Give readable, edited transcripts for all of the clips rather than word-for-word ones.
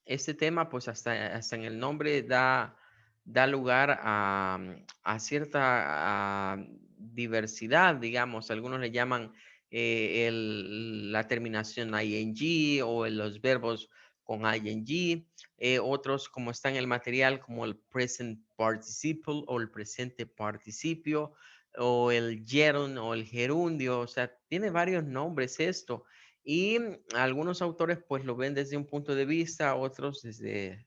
este tema, pues hasta en el nombre da lugar a cierta diversidad, digamos. Algunos le llaman la terminación ing o los verbos con ing. Otros, como está en el material, como el present participle o el presente participio o el gerund o el gerundio. O sea, tiene varios nombres esto. Y algunos autores pues lo ven desde un punto de vista, otros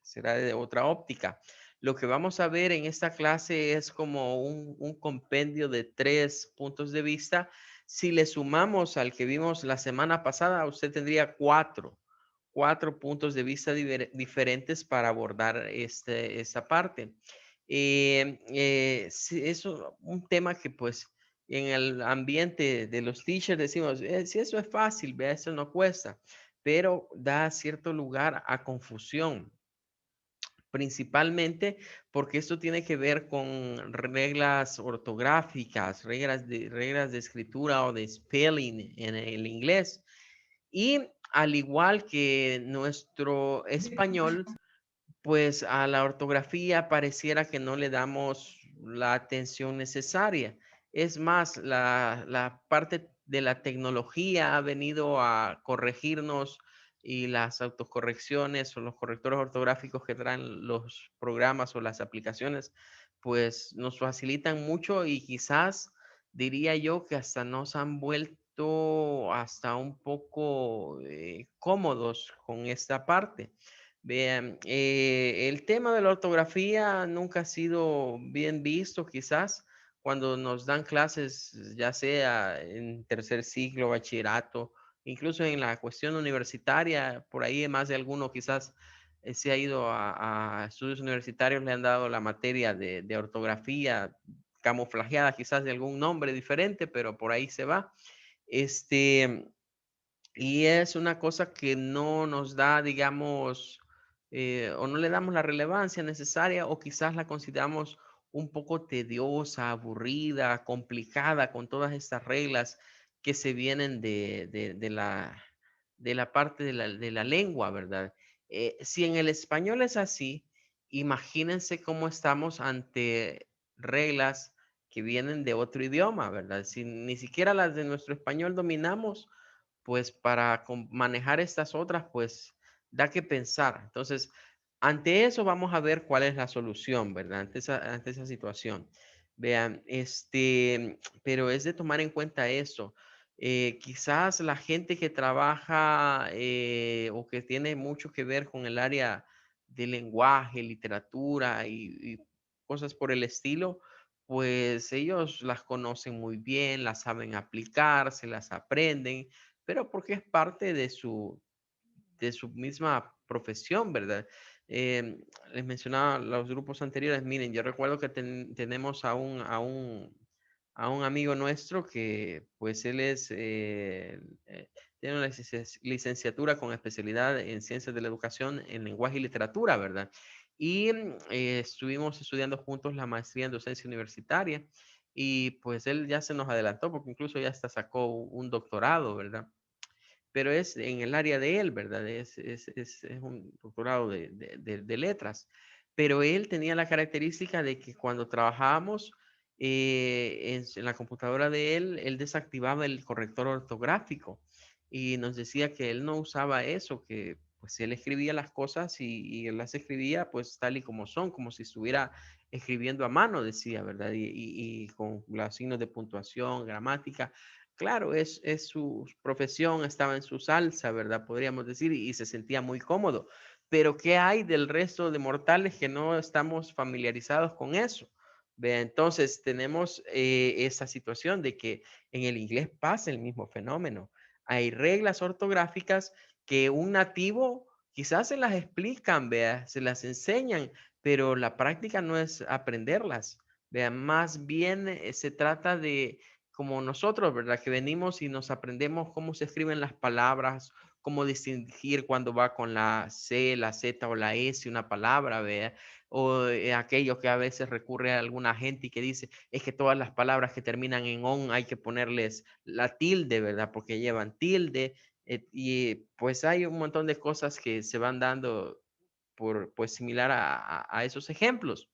será de otra óptica. Lo que vamos a ver en esta clase es como un compendio de 3 puntos de vista. Si le sumamos al que vimos la semana pasada, usted tendría cuatro puntos de vista diferentes para abordar esta parte. Sí, es un tema que pues en el ambiente de los teachers decimos, si eso es fácil, vea, eso no cuesta, pero da cierto lugar a confusión, principalmente porque esto tiene que ver con reglas ortográficas, reglas de escritura o de spelling en el inglés. Y al igual que nuestro español, pues a la ortografía pareciera que no le damos la atención necesaria. Es más, la parte de la tecnología ha venido a corregirnos y las autocorrecciones o los correctores ortográficos que traen los programas o las aplicaciones, pues nos facilitan mucho y quizás diría yo que hasta nos han vuelto hasta un poco cómodos con esta parte. Bien, el tema de la ortografía nunca ha sido bien visto, quizás cuando nos dan clases, ya sea en tercer ciclo, bachillerato, incluso en la cuestión universitaria, por ahí más de alguno quizás se ha ido a estudios universitarios, le han dado la materia de ortografía camuflajeada, quizás de algún nombre diferente, pero por ahí se va. Este, y es una cosa que no nos da, digamos, o no le damos la relevancia necesaria o quizás la consideramos un poco tediosa, aburrida, complicada con todas estas reglas que se vienen de la parte de la lengua, ¿verdad? Si en el español es así, imagínense cómo estamos ante reglas que vienen de otro idioma, ¿verdad? Si ni siquiera las de nuestro español dominamos, pues para manejar estas otras, pues da que pensar. Entonces, ante eso vamos a ver cuál es la solución, ¿verdad? Ante esa situación. Vean, pero es de tomar en cuenta eso. Quizás la gente que trabaja o que tiene mucho que ver con el área de lenguaje, literatura y cosas por el estilo, pues ellos las conocen muy bien, las saben aplicar, se las aprenden, pero porque es parte de su misma profesión, ¿verdad? Les mencionaba los grupos anteriores, miren, yo recuerdo que tenemos a un amigo nuestro que pues él tiene una licenciatura con especialidad en ciencias de la educación en lenguaje y literatura, ¿verdad? Y estuvimos estudiando juntos la maestría en docencia universitaria y pues él ya se nos adelantó porque incluso ya hasta sacó un doctorado, ¿verdad? Pero es en el área de él, ¿verdad? Es un doctorado de letras. Pero él tenía la característica de que cuando trabajábamos en la computadora de él, él desactivaba el corrector ortográfico y nos decía que él no usaba eso, que pues él escribía las cosas y él las escribía pues tal y como son, como si estuviera escribiendo a mano, decía, ¿verdad? Y con los signos de puntuación, gramática. Claro, es su profesión, estaba en su salsa, ¿verdad? Podríamos decir, y se sentía muy cómodo. Pero ¿qué hay del resto de mortales que no estamos familiarizados con eso? Vea, entonces tenemos esa situación de que en el inglés pasa el mismo fenómeno. Hay reglas ortográficas que un nativo quizás se las explican, vea, se las enseñan, pero la práctica no es aprenderlas. Vea, más bien se trata de como nosotros, ¿verdad? Que venimos y nos aprendemos cómo se escriben las palabras, cómo distinguir cuando va con la C, la Z o la S una palabra, ¿vea? O aquello que a veces recurre a alguna gente y que dice, es que todas las palabras que terminan en on hay que ponerles la tilde, ¿verdad? Porque llevan tilde. Y pues hay un montón de cosas que se van dando pues similar a esos ejemplos.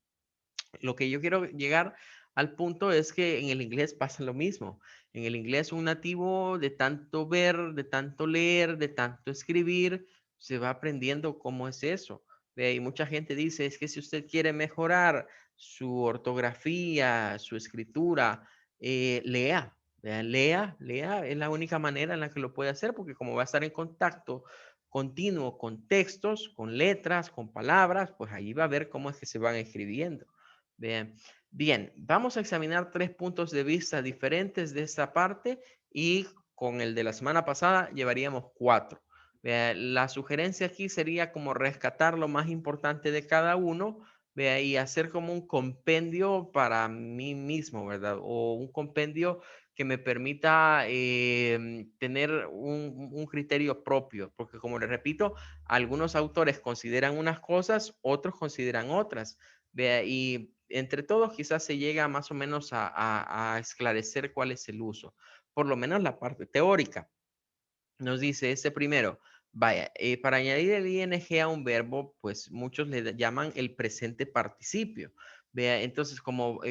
Lo que yo quiero llegar al punto es que en el inglés pasa lo mismo. En el inglés un nativo de tanto ver, de tanto leer, de tanto escribir, se va aprendiendo cómo es eso. Y mucha gente dice, es que si usted quiere mejorar su ortografía, su escritura, lea. Lea, es la única manera en la que lo puede hacer, porque como va a estar en contacto continuo con textos, con letras, con palabras, pues ahí va a ver cómo es que se van escribiendo. Bien, bien, vamos a examinar 3 puntos de vista diferentes de esta parte y con el de la semana pasada llevaríamos 4. La sugerencia aquí sería como rescatar lo más importante de cada uno, vea, y hacer como un compendio para mí mismo, ¿verdad? O un compendio que me permita tener un criterio propio, porque como les repito, algunos autores consideran unas cosas, otros consideran otras. Vea, y entre todos quizás se llega más o menos a esclarecer cuál es el uso, por lo menos la parte teórica. Nos dice este primero, vaya, para añadir el ing a un verbo, pues muchos le llaman el presente participio. Vea, entonces como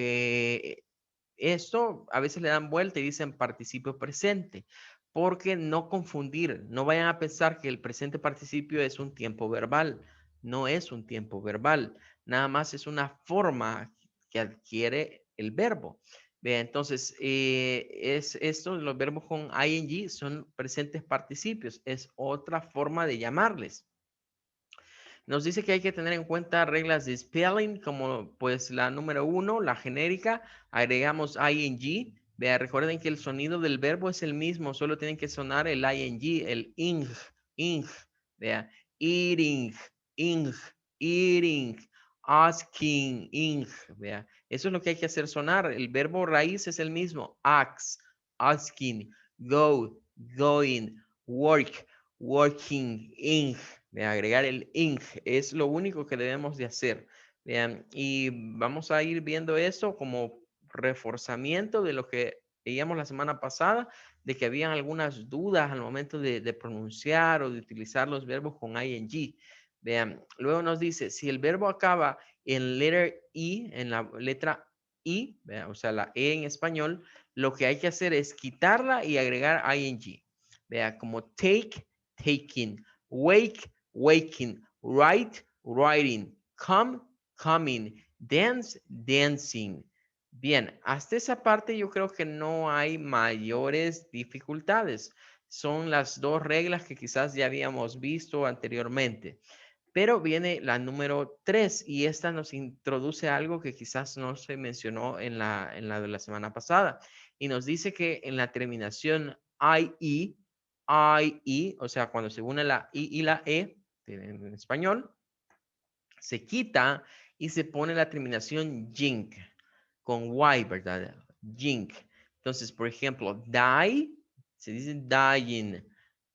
esto a veces le dan vuelta y dicen participio presente, porque no confundir, no vayan a pensar que el presente participio es un tiempo verbal, no es un tiempo verbal, nada más es una forma que adquiere el verbo. Vea, entonces, los verbos con ing son presentes participios, es otra forma de llamarles. Nos dice que hay que tener en cuenta reglas de spelling, como pues la número 1, la genérica, agregamos ing. Vea, recuerden que el sonido del verbo es el mismo, solo tienen que sonar el ing, el ing. Vea, eating, ing, eating, asking, ing. Vea, eso es lo que hay que hacer sonar. El verbo raíz es el mismo, ask, asking, go, going, work, working, ing. De agregar el ing, es lo único que debemos de hacer. Vean, y vamos a ir viendo eso como reforzamiento de lo que veíamos la semana pasada, de que habían algunas dudas al momento de pronunciar o de utilizar los verbos con ing. Vean, luego nos dice, si el verbo acaba en letter I, en la letra I, vean, o sea, la E en español, lo que hay que hacer es quitarla y agregar ing. Vea, como take, taking, wake, waking, write, writing, come, coming, dance, dancing. Bien, hasta esa parte yo creo que no hay mayores dificultades. Son las 2 reglas que quizás ya habíamos visto anteriormente. Pero viene la número 3 y esta nos introduce algo que quizás no se mencionó en la de la semana pasada. Y nos dice que en la terminación IE, o sea, cuando se une la I y la E, en español, se quita y se pone la terminación jink, con Y, ¿verdad? Jink. Entonces, por ejemplo, die, se dice dying,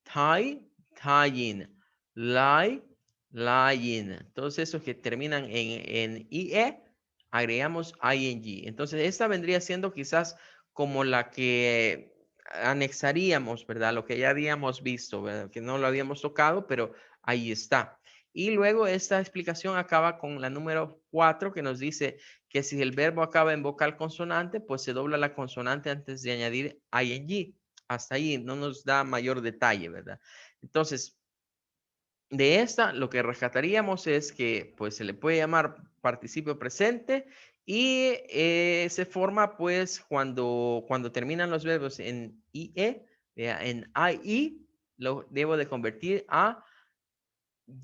tie, tying, lie, lying. Todos esos que terminan en IE, agregamos ING. Entonces, esta vendría siendo quizás como la que anexaríamos, ¿verdad? Lo que ya habíamos visto, ¿verdad? Que no lo habíamos tocado, pero ahí está. Y luego esta explicación acaba con la número 4 que nos dice que si el verbo acaba en vocal consonante, pues se dobla la consonante antes de añadir ing. Hasta ahí no nos da mayor detalle, ¿verdad? Entonces, de esta lo que rescataríamos es que pues se le puede llamar participio presente y se forma pues cuando terminan los verbos en IE, en IE, lo debo de convertir a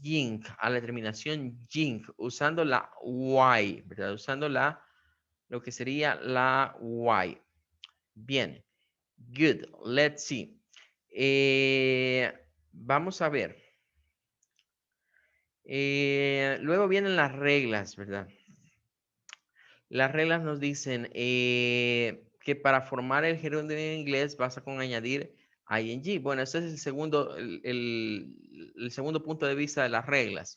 Jink, a la terminación Jink, usando la Y, ¿verdad? Usando lo que sería la Y. Bien, good, let's see. Vamos a ver. Luego vienen las reglas, ¿verdad? Las reglas nos dicen que para formar el gerundio en inglés vas a con añadir ing. Bueno, ese es el segundo punto de vista de las reglas.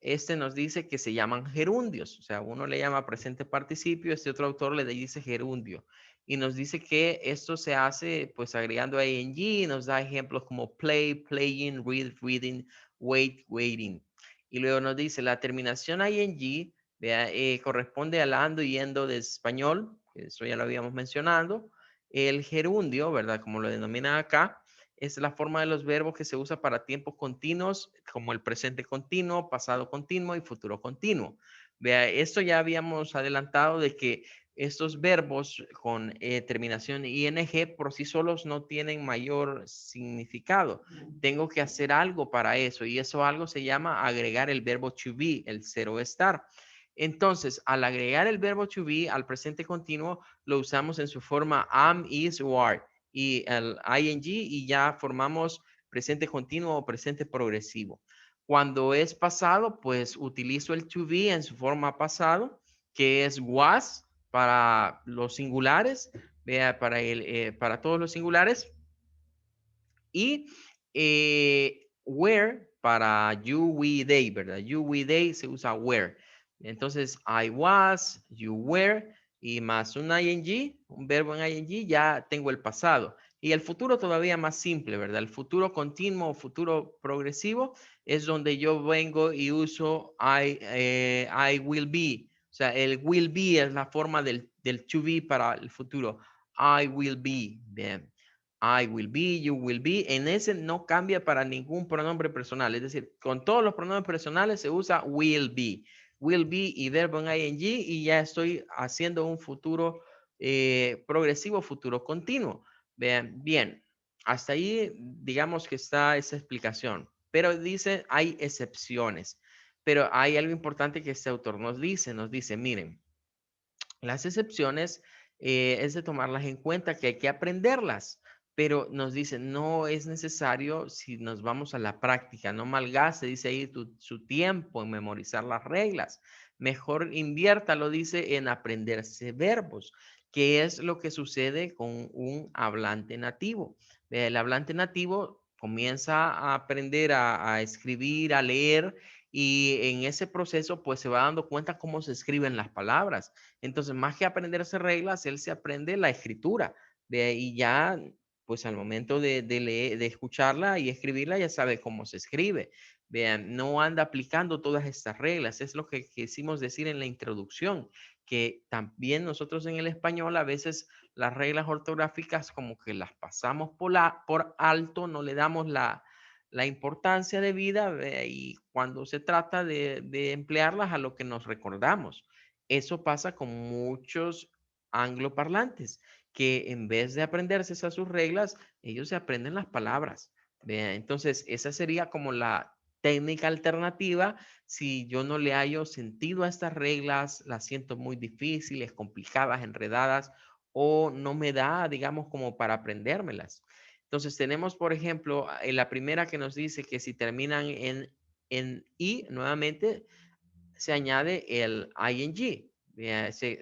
Este nos dice que se llaman gerundios, o sea, uno le llama presente participio, este otro autor le dice gerundio. Y nos dice que esto se hace pues agregando ing, nos da ejemplos como play, playing, read, reading, wait, waiting. Y luego nos dice la terminación ing, vea, corresponde al ando y yendo de español, que eso ya lo habíamos mencionado. El gerundio, ¿verdad? Como lo denominan acá, es la forma de los verbos que se usa para tiempos continuos, como el presente continuo, pasado continuo y futuro continuo. Vea, esto ya habíamos adelantado de que estos verbos con terminación ing por sí solos no tienen mayor significado. Tengo que hacer algo para eso y eso algo se llama agregar el verbo to be, el cero estar. Entonces, al agregar el verbo to be al presente continuo, lo usamos en su forma am, is o are y el ing y ya formamos presente continuo o presente progresivo. Cuando es pasado, pues utilizo el to be en su forma pasado, que es was para los singulares, vea, para todos los singulares, y were para you, we, they, ¿verdad? You, we, they se usa were. Entonces, I was, you were, y más un ing, un verbo en ing, ya tengo el pasado. Y el futuro todavía más simple, ¿verdad? El futuro continuo o futuro progresivo es donde yo vengo y uso I will be. O sea, el will be es la forma del to be para el futuro. I will be. Bien. I will be, you will be. En ese no cambia para ningún pronombre personal. Es decir, con todos los pronombres personales se usa will be. Will be y verbo en ing y ya estoy haciendo un futuro progresivo, futuro continuo. Vean, bien, hasta ahí digamos que está esa explicación. Pero dice, hay excepciones. Pero hay algo importante que este autor nos dice, miren, las excepciones es de tomarlas en cuenta, que hay que aprenderlas, pero nos dice, no es necesario si nos vamos a la práctica, no malgaste, dice ahí, su tiempo en memorizar las reglas. Mejor invierta, dice, en aprenderse verbos, que es lo que sucede con un hablante nativo. El hablante nativo comienza a aprender a escribir, a leer, y en ese proceso pues se va dando cuenta cómo se escriben las palabras. Entonces, más que aprenderse reglas, él se aprende la escritura. De ahí ya, pues al momento de leer, de escucharla y escribirla, ya sabe cómo se escribe. Vean, no anda aplicando todas estas reglas. Es lo que quisimos decir en la introducción, que también nosotros en el español a veces las reglas ortográficas como que las pasamos por alto, no le damos la importancia de vida y cuando se trata de emplearlas a lo que nos recordamos. Eso pasa con muchos angloparlantes, que en vez de aprenderse esas sus reglas, ellos se aprenden las palabras. Vea, entonces, esa sería como la técnica alternativa. Si yo no le hallo sentido a estas reglas, las siento muy difíciles, complicadas, enredadas, o no me da, digamos, como para aprendérmelas. Entonces, tenemos, por ejemplo, la primera que nos dice que si terminan en i, nuevamente se añade el ing.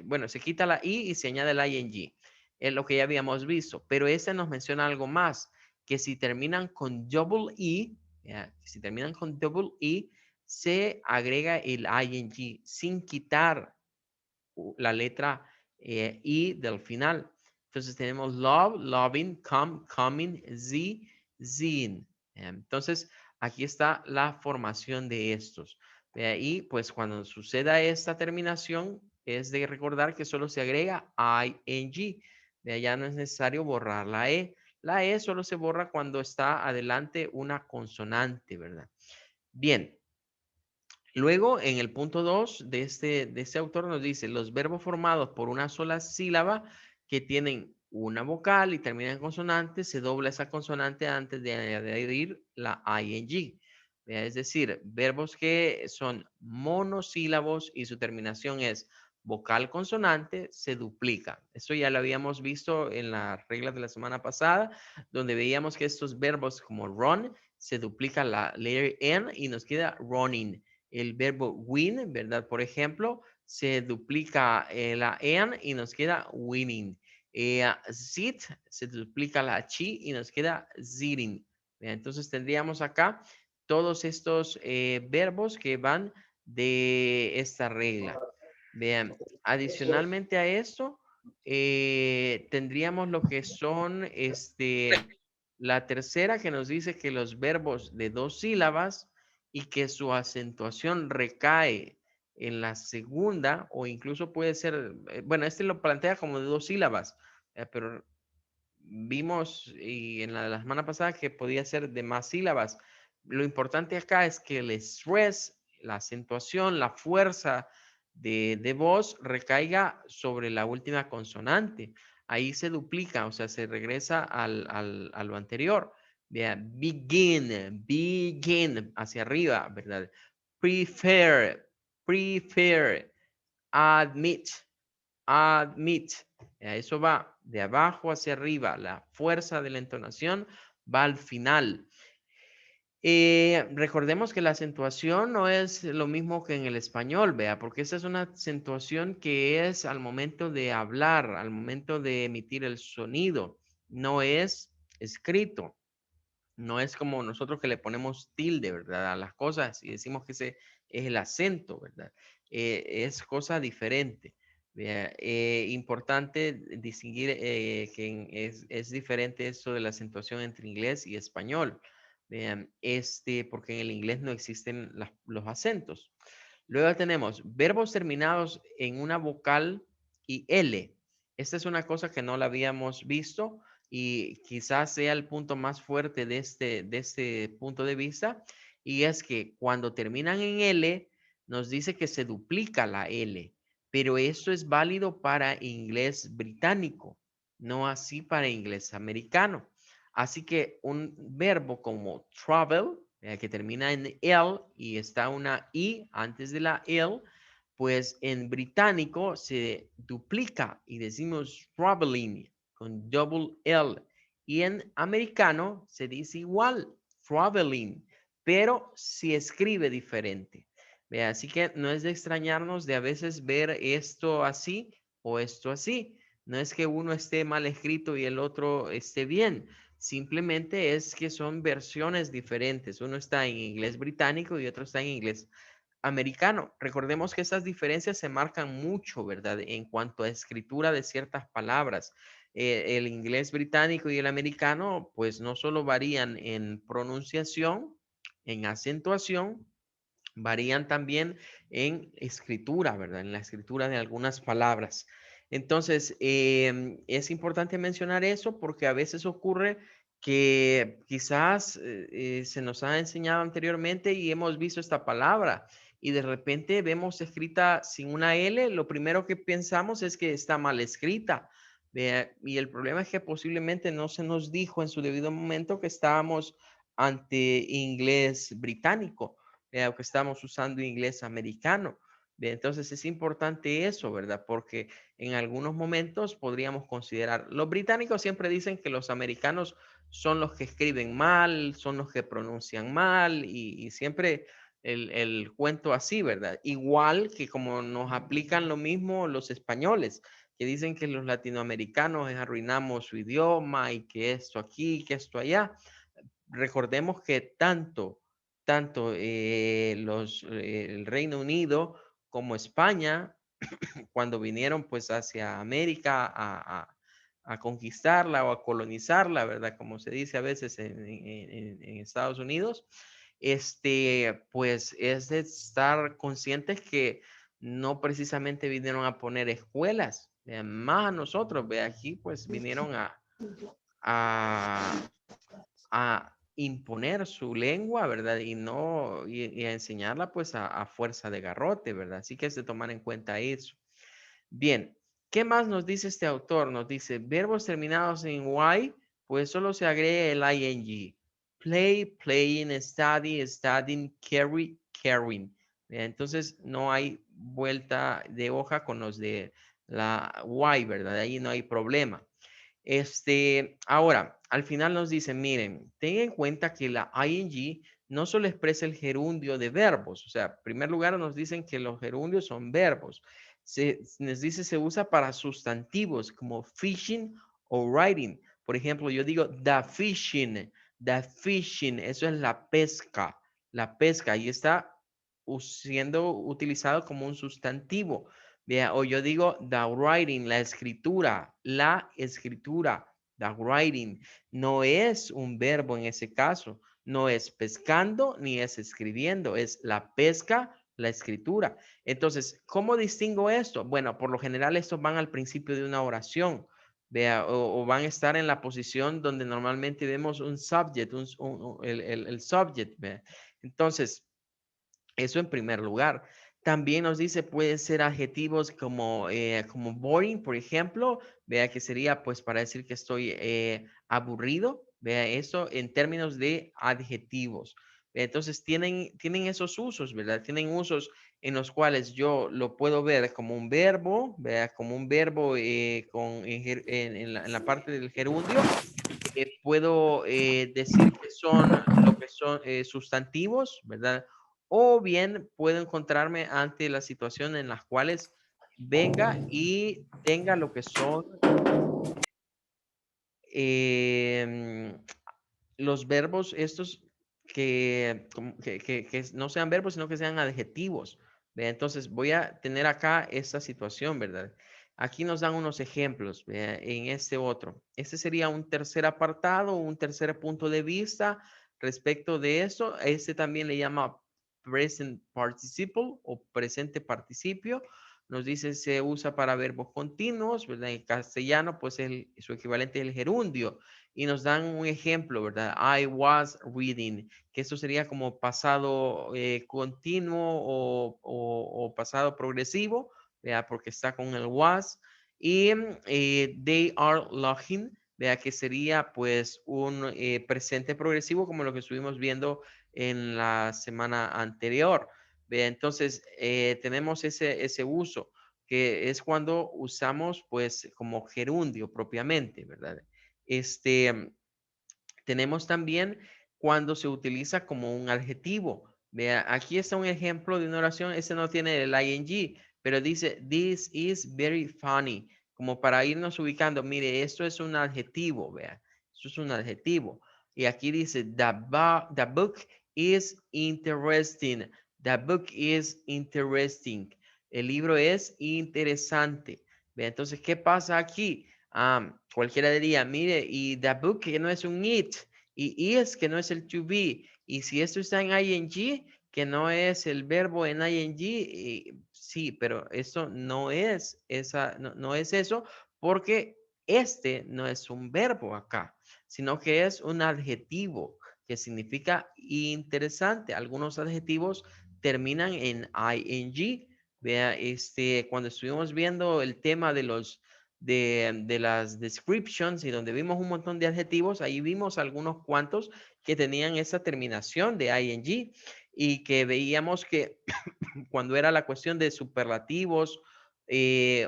Bueno, se quita la i y se añade el ing. Es lo que ya habíamos visto. Pero este nos menciona algo más, que si terminan con double e, si terminan con double e, se agrega el ing sin quitar la letra i del final. Entonces tenemos love, loving, come, coming, z, zin. Entonces aquí está la formación de estos. Y pues cuando suceda esta terminación es de recordar que solo se agrega ing. Ya no es necesario borrar la e. La e solo se borra cuando está adelante una consonante, ¿verdad? Bien, luego, en el punto 2 de este autor nos dice, los verbos formados por una sola sílaba que tienen una vocal y terminan en consonante, se dobla esa consonante antes de añadir la ing. Es decir, verbos que son monosílabos y su terminación es vocal consonante, se duplica. Esto ya lo habíamos visto en las reglas de la semana pasada, donde veíamos que estos verbos como run, se duplica la letra n y nos queda running. El verbo win, ¿verdad? Por ejemplo, se duplica la n y nos queda winning. Sit, se duplica la chi y nos queda zitting. Entonces tendríamos acá todos estos verbos que van de esta regla. Vean, adicionalmente a esto, tendríamos lo que son la tercera que nos dice que los verbos de dos sílabas y que su acentuación recae en la segunda o incluso puede ser, bueno, este lo plantea como de 2 sílabas, pero vimos y en la de la semana pasada que podía ser de más sílabas. Lo importante acá es que el stress, la acentuación, la fuerza de voz recaiga sobre la última consonante. Ahí se duplica, o sea, se regresa a lo anterior. Vea, begin, begin, hacia arriba, ¿verdad? Prefer, prefer, admit, admit. Eso va de abajo hacia arriba. La fuerza de la entonación va al final. Recordemos que la acentuación no es lo mismo que en el español, vea, porque esa es una acentuación que es al momento de hablar, al momento de emitir el sonido, no es escrito. No es como nosotros que le ponemos tilde, ¿verdad? A las cosas y decimos que ese es el acento, ¿verdad? Es cosa diferente. Vea, importante distinguir que es diferente eso de la acentuación entre inglés y español. Vean, porque en el inglés no existen los acentos. Luego tenemos verbos terminados en una vocal y L. Esta es una cosa que no la habíamos visto y quizás sea el punto más fuerte de este punto de vista. Y es que cuando terminan en L, nos dice que se duplica la L, pero esto es válido para inglés británico, no así para inglés americano. Así que un verbo como travel, que termina en L y está una I antes de la L, pues en británico se duplica y decimos traveling con double L. Y en americano se dice igual, traveling, pero se escribe diferente. Así que no es de extrañarnos de a veces ver esto así o esto así. No es que uno esté mal escrito y el otro esté bien. Simplemente es que son versiones diferentes. Uno está en inglés británico y otro está en inglés americano. Recordemos que esas diferencias se marcan mucho, ¿verdad? En cuanto a escritura de ciertas palabras. El inglés británico y el americano, pues no solo varían en pronunciación, en acentuación, varían también en escritura, ¿verdad? En la escritura de algunas palabras. Entonces, es importante mencionar eso porque a veces ocurre que quizás se nos ha enseñado anteriormente y hemos visto esta palabra y de repente vemos escrita sin una L, lo primero que pensamos es que está mal escrita. Y el problema es que posiblemente no se nos dijo en su debido momento que estábamos ante inglés británico, que estamos usando inglés americano. Entonces es importante eso, ¿verdad? Porque en algunos momentos podríamos considerar, los británicos siempre dicen que los americanos son los que escriben mal, son los que pronuncian mal y siempre el cuento así, ¿verdad? Igual que como nos aplican lo mismo los españoles, que dicen que los latinoamericanos arruinamos su idioma y que esto aquí, que esto allá. Recordemos que tanto el Reino Unido como España, cuando vinieron pues hacia América a conquistarla o a colonizarla, ¿verdad? Como se dice a veces en Estados Unidos, pues es de estar conscientes que no precisamente vinieron a poner escuelas, más a nosotros, ve aquí pues vinieron a, a imponer su lengua, ¿verdad? Y no, y a enseñarla pues a fuerza de garrote, ¿verdad? Así que es de tomar en cuenta eso. Bien, ¿qué más nos dice este autor? Nos dice, verbos terminados en Y, pues solo se agrega el ing. Play, playing, study, studying, carry, carrying. Entonces no hay vuelta de hoja con los de la Y, ¿verdad? Ahí no hay problema. Ahora, al final nos dicen, miren, ten en cuenta que la ing no solo expresa el gerundio de verbos, o sea, en primer lugar nos dicen que los gerundios son verbos. Nos dice se usa para sustantivos como fishing o writing. Por ejemplo, yo digo the fishing, eso es la pesca, y está siendo utilizado como un sustantivo. Vea, o yo digo the writing, la escritura, the writing, no es un verbo en ese caso. No es pescando ni es escribiendo, es la pesca, la escritura. Entonces, ¿cómo distingo esto? Bueno, por lo general estos van al principio de una oración, vea, o van a estar en la posición donde normalmente vemos un subject, el subject, vea. Entonces, eso en primer lugar. También nos dice, pueden ser adjetivos como boring, por ejemplo, vea que sería pues para decir que estoy aburrido, vea eso en términos de adjetivos. Entonces tienen esos usos, ¿verdad? Tienen usos en los cuales yo lo puedo ver como un verbo, vea, como un verbo en la parte del gerundio. Puedo decir que son lo que son sustantivos, ¿verdad? O bien puedo encontrarme ante la situación en las cuales venga y tenga lo que son em, los verbos estos que no sean verbos, sino que sean adjetivos. ¿Ve? Entonces voy a tener acá esta situación, ¿verdad? Aquí nos dan unos ejemplos, ¿ve? En este otro. Este sería un tercer apartado, un tercer punto de vista respecto de eso. Este también le llama present participle o presente participio. Nos dice se usa para verbos continuos, ¿verdad? En castellano, pues su equivalente es el gerundio y nos dan un ejemplo, ¿verdad? I was reading, que eso sería como pasado continuo o pasado progresivo, vea, porque está con el was. Y they are laughing, vea, que sería pues un presente progresivo como lo que estuvimos viendo en la semana anterior. Vea, entonces tenemos ese uso que es cuando usamos pues como gerundio propiamente, ¿verdad? Este, tenemos también cuando se utiliza como un adjetivo. Vea, aquí está un ejemplo de una oración, ese no tiene el ing, pero dice, this is very funny, como para irnos ubicando, mire, esto es un adjetivo, vea, esto es un adjetivo. Y aquí dice, the book is interesting, the book is interesting, el libro es interesante. Vea, entonces, ¿qué pasa aquí? Cualquiera diría, mire, y the book que no es un it, y is que no es el to be, y si esto está en ing, que no es el verbo en ing, sí, pero eso no es no es eso, porque este no es un verbo acá, sino que es un adjetivo que significa interesante. Algunos adjetivos terminan en ing. Vea, cuando estuvimos viendo el tema de las descriptions y donde vimos un montón de adjetivos, ahí vimos algunos cuantos que tenían esa terminación de ing y que veíamos que cuando era la cuestión de superlativos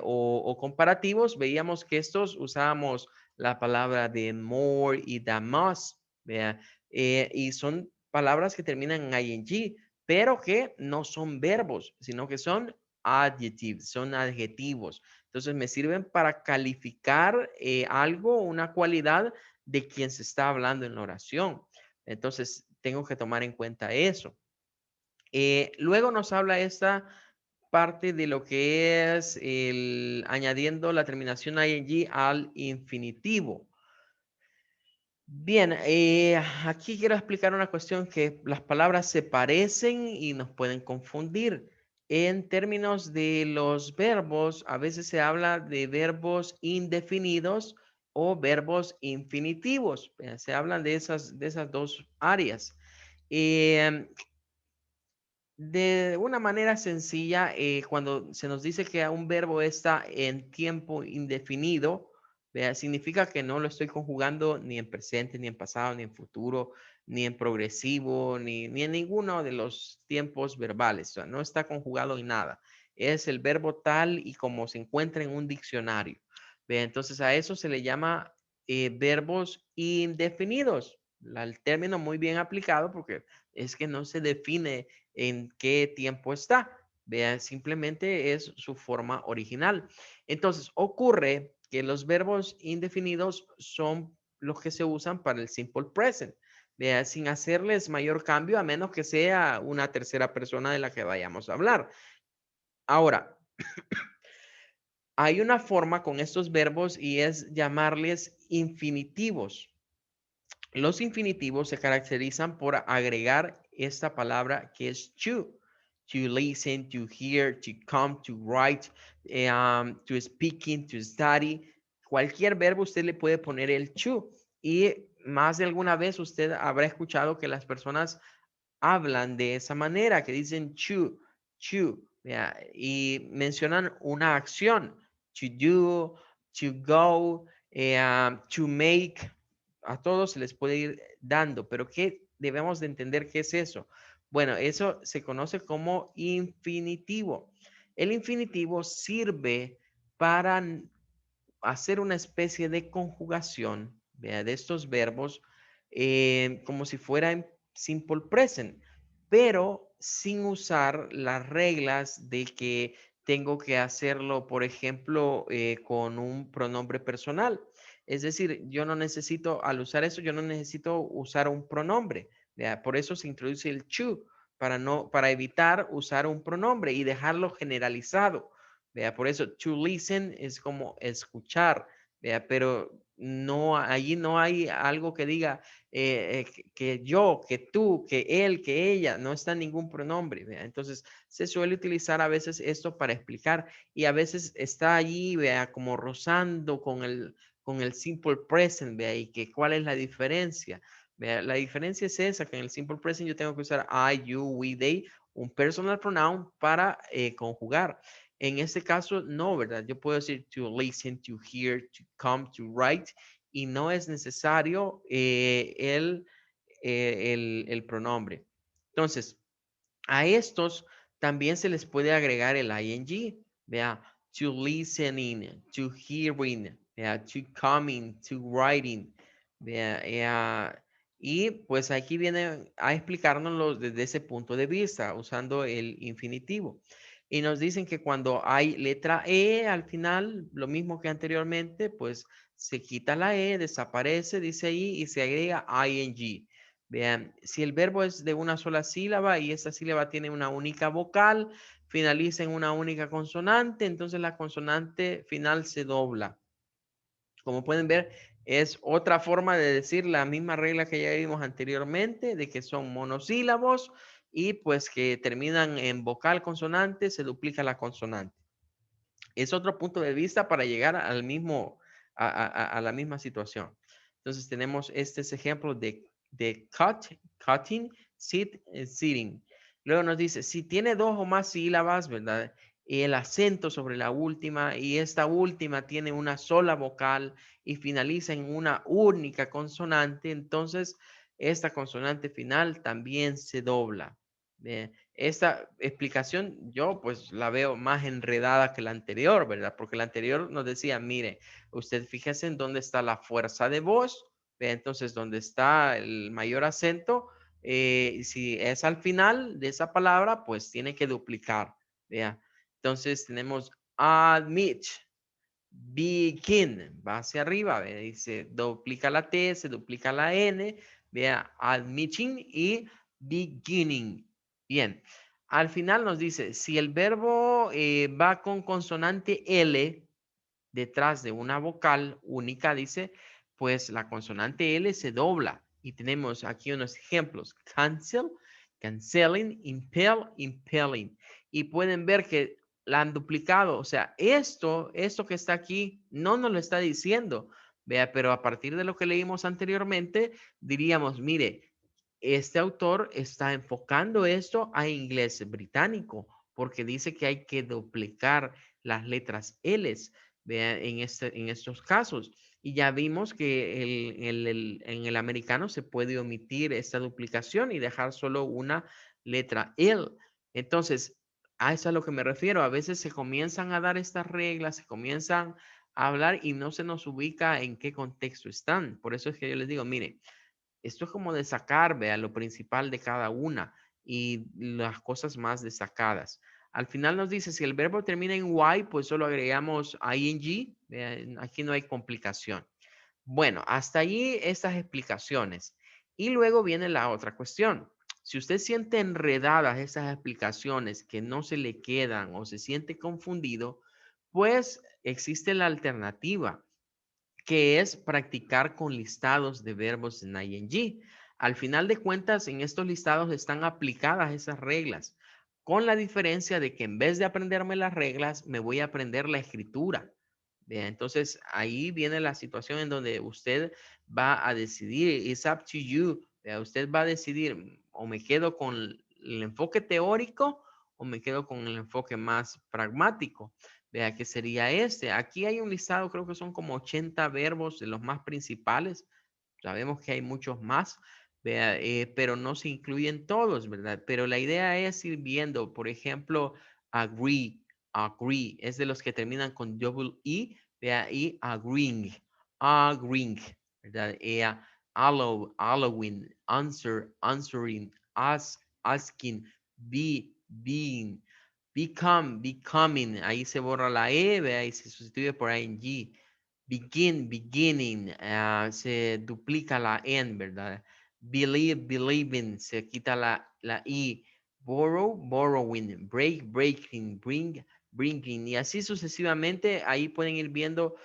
o comparativos, veíamos que estos usábamos la palabra de more y the más, ¿vea? Y son palabras que terminan en ing, pero que no son verbos, sino que son adjectives, son adjetivos. Entonces me sirven para calificar algo, una cualidad de quien se está hablando en la oración. Entonces tengo que tomar en cuenta eso. Luego nos habla esta parte de lo que es el añadiendo la terminación ing al infinitivo. Bien, aquí quiero explicar una cuestión que las palabras se parecen y nos pueden confundir. En términos de los verbos, a veces se habla de verbos indefinidos o verbos infinitivos. Se hablan de esas dos áreas. Em, de una manera sencilla, cuando se nos dice que un verbo está en tiempo indefinido, vea, significa que no lo estoy conjugando ni en presente, ni en pasado, ni en futuro, ni en progresivo, ni en ninguno de los tiempos verbales. O sea, no está conjugado en nada. Es el verbo tal y como se encuentra en un diccionario. Vea, entonces a eso se le llama verbos indefinidos. El término muy bien aplicado porque es que no se define en qué tiempo está. Vean, simplemente es su forma original. Entonces, ocurre que los verbos indefinidos son los que se usan para el simple present. Vean, sin hacerles mayor cambio, a menos que sea una tercera persona de la que vayamos a hablar. Ahora, hay una forma con estos verbos y es llamarles infinitivos. Los infinitivos se caracterizan por agregar esta palabra que es to listen, to hear, to come, to write, to speaking, to study. Cualquier verbo usted le puede poner el to. Y más de alguna vez usted habrá escuchado que las personas hablan de esa manera, que dicen to, ¿vea? Y mencionan una acción, to do, to go, to make. A todos se les puede ir dando, pero ¿qué debemos de entender qué es eso? Bueno, eso se conoce como infinitivo. El infinitivo sirve para hacer una especie de conjugación, ¿vea? De estos verbos como si fuera en simple present, pero sin usar las reglas de que tengo que hacerlo, por ejemplo, con un pronombre personal. Es decir, yo no necesito, al usar eso, yo no necesito usar un pronombre. ¿Vea? Por eso se introduce el to, para evitar usar un pronombre y dejarlo generalizado. Vea, por eso to listen es como escuchar, vea, pero no, allí no hay algo que diga que yo, que tú, que él, que ella, no está ningún pronombre, vea. Entonces se suele utilizar a veces esto para explicar y a veces está allí, vea, como rozando con el simple present, vea, y que cuál es la diferencia. Vea, la diferencia es esa, que en el simple present yo tengo que usar I, you, we, they, un personal pronoun para conjugar. En este caso, no, ¿verdad? Yo puedo decir to listen, to hear, to come, to write, y no es necesario el pronombre. Entonces, a estos también se les puede agregar el ing, vea, to listening, to hearing, vea, to coming, to writing, vea, y pues aquí viene a explicárnoslo desde ese punto de vista, usando el infinitivo. Y nos dicen que cuando hay letra E al final, lo mismo que anteriormente, pues se quita la E, desaparece, dice ahí, y se agrega ing. Vean, si el verbo es de una sola sílaba y esa sílaba tiene una única vocal, finaliza en una única consonante, entonces la consonante final se dobla. Como pueden ver, es otra forma de decir la misma regla que ya vimos anteriormente, de que son monosílabos y pues que terminan en vocal consonante, se duplica la consonante. Es otro punto de vista para llegar al mismo, a la misma situación. Entonces tenemos estos ejemplos de cutting, sit, sitting. Luego nos dice, si tiene dos o más sílabas, ¿verdad? Y el acento sobre la última y esta última tiene una sola vocal y finaliza en una única consonante, entonces esta consonante final también se dobla. Esta explicación yo pues la veo más enredada que la anterior, ¿verdad? Porque la anterior nos decía, mire, usted fíjese en dónde está la fuerza de voz, ¿ve? Entonces donde está el mayor acento, si es al final de esa palabra, pues tiene que duplicar, ¿vea? Entonces tenemos admit, begin, va hacia arriba, ¿ve? Dice, duplica la T, se duplica la N, vea, admitting y beginning. Bien, al final nos dice, si el verbo va con consonante L detrás de una vocal única, dice, pues la consonante L se dobla. Y tenemos aquí unos ejemplos, cancel, canceling, impel, impelling. Y pueden ver que la han duplicado. O sea, esto que está aquí no nos lo está diciendo. Vea, pero a partir de lo que leímos anteriormente, diríamos, mire, este autor está enfocando esto a inglés británico, porque dice que hay que duplicar las letras L's, vea, en estos casos. Y ya vimos que en el americano se puede omitir esta duplicación y dejar solo una letra L. Entonces, a eso es a lo que me refiero. A veces se comienzan a dar estas reglas, se comienzan a hablar y no se nos ubica en qué contexto están. Por eso es que yo les digo, mire, esto es como de sacar, vea, lo principal de cada una y las cosas más destacadas. Al final nos dice, si el verbo termina en Y, pues solo agregamos ing. Vea, aquí no hay complicación. Bueno, hasta allí estas explicaciones. Y luego viene la otra cuestión. Si usted siente enredadas esas explicaciones que no se le quedan o se siente confundido, pues existe la alternativa que es practicar con listados de verbos en ing. Al final de cuentas, en estos listados están aplicadas esas reglas, con la diferencia de que en vez de aprenderme las reglas, me voy a aprender la escritura. Vea, entonces, ahí viene la situación en donde usted va a decidir, it's up to you. Vea, usted va a decidir, o me quedo con el enfoque teórico o me quedo con el enfoque más pragmático. Vea que sería este. Aquí hay un listado, creo que son como 80 verbos de los más principales. Sabemos que hay muchos más, vea, pero no se incluyen todos, ¿verdad? Pero la idea es ir viendo, por ejemplo, agree, agree, es de los que terminan con double E, vea, y agreeing, agreeing, ¿verdad? Allow, allowing, answer, answering, ask, asking, be, being, become, becoming, ahí se borra la E, vea, y se sustituye por ing. Begin, beginning, se duplica la N, ¿verdad? Believe, believing, se quita la I. Borrow, borrowing, break, breaking, bring, bringing, y así sucesivamente. Ahí pueden ir viendo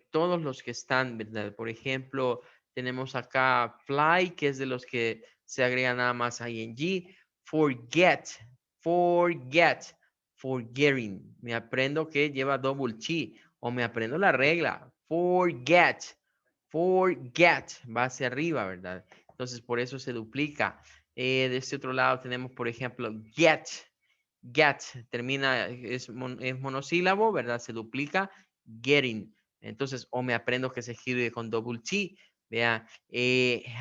todos los que están, ¿verdad? Por ejemplo, tenemos acá fly, que es de los que se agrega nada más ing. Forget, forget, forgetting. Me aprendo que lleva double T o me aprendo la regla. Forget, forget, va hacia arriba, ¿verdad? Entonces, por eso se duplica. De este otro lado tenemos, por ejemplo, get, get, termina, es monosílabo, ¿verdad? Se duplica, getting. Entonces, o me aprendo que se escribe con double T. Vea,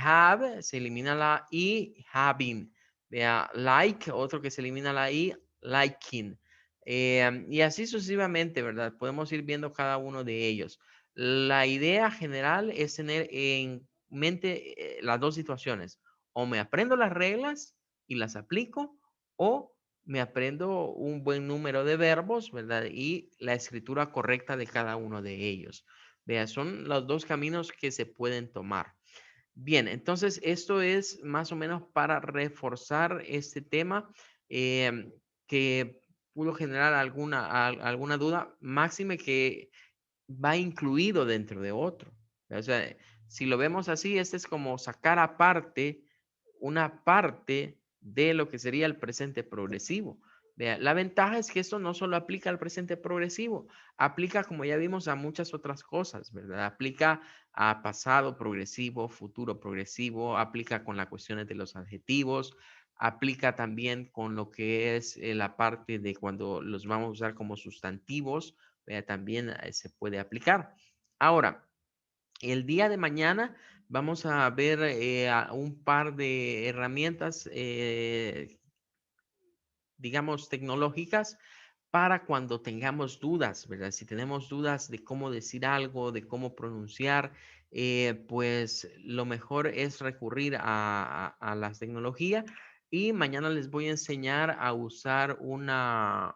have, se elimina la I, having. Vea, like, otro que se elimina la I, liking. Y así sucesivamente, ¿verdad? Podemos ir viendo cada uno de ellos. La idea general es tener en mente las dos situaciones. O me aprendo las reglas y las aplico, o me aprendo un buen número de verbos, ¿verdad? Y la escritura correcta de cada uno de ellos. Vea, son los dos caminos que se pueden tomar. Bien, entonces esto es más o menos para reforzar este tema que pudo generar alguna duda, máxime que va incluido dentro de otro. O sea, si lo vemos así, este es como sacar aparte una parte de lo que sería el presente progresivo. Vea, la ventaja es que esto no solo aplica al presente progresivo, aplica, como ya vimos, a muchas otras cosas, ¿verdad? Aplica a pasado progresivo, futuro progresivo, aplica con las cuestiones de los adjetivos, aplica también con lo que es la parte de cuando los vamos a usar como sustantivos, también se puede aplicar. Ahora, el día de mañana vamos a ver un par de herramientas, digamos, tecnológicas para cuando tengamos dudas, ¿verdad? Si tenemos dudas de cómo decir algo, de cómo pronunciar, pues lo mejor es recurrir a las tecnologías y mañana les voy a enseñar a usar una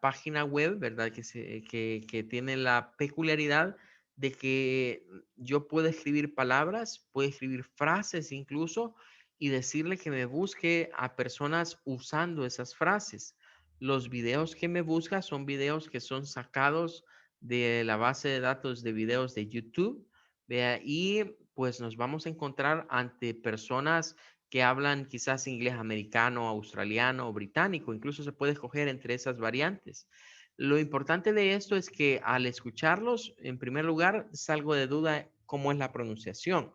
página web, ¿verdad? Que tiene la peculiaridad de que yo puedo escribir palabras, puedo escribir frases incluso y decirle que me busque a personas usando esas frases. Los videos que me busca son videos que son sacados de la base de datos de videos de YouTube, ¿vea? Y pues nos vamos a encontrar ante personas que hablan quizás inglés americano, australiano o británico. Incluso se puede escoger entre esas variantes. Lo importante de esto es que al escucharlos, en primer lugar, salgo de duda cómo es la pronunciación,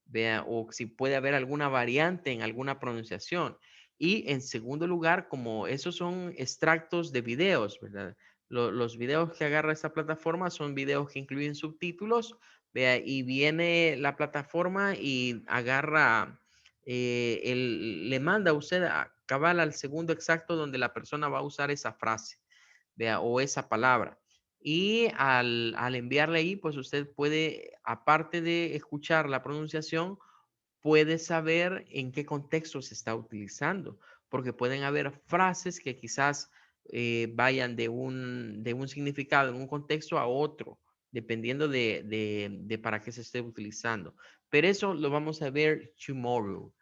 vea, o si puede haber alguna variante en alguna pronunciación. Y en segundo lugar, como esos son extractos de videos, ¿verdad? Los videos que agarra esta plataforma son videos que incluyen subtítulos, vea, y viene la plataforma y agarra le manda a usted a cabal al segundo exacto donde la persona va a usar esa frase, vea, o esa palabra. Y al enviarle ahí, pues usted puede, aparte de escuchar la pronunciación, puede saber en qué contexto se está utilizando, porque pueden haber frases que quizás vayan de un significado en un contexto a otro, dependiendo de para qué se esté utilizando. Pero eso lo vamos a ver tomorrow.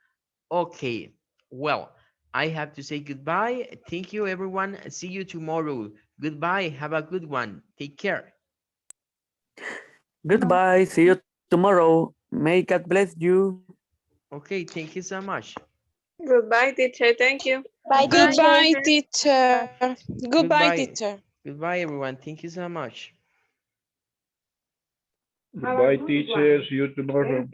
Okay, well, I have to say goodbye. Thank you, everyone. See you tomorrow. Goodbye. Have a good one. Take care. Goodbye. See you tomorrow. May God bless you. Okay, thank you so much. Goodbye, teacher. Thank you. Bye, Goodbye, teacher. teacher. Goodbye, Goodbye. teacher. Goodbye, everyone. Thank you so much. Goodbye, teacher. See you tomorrow.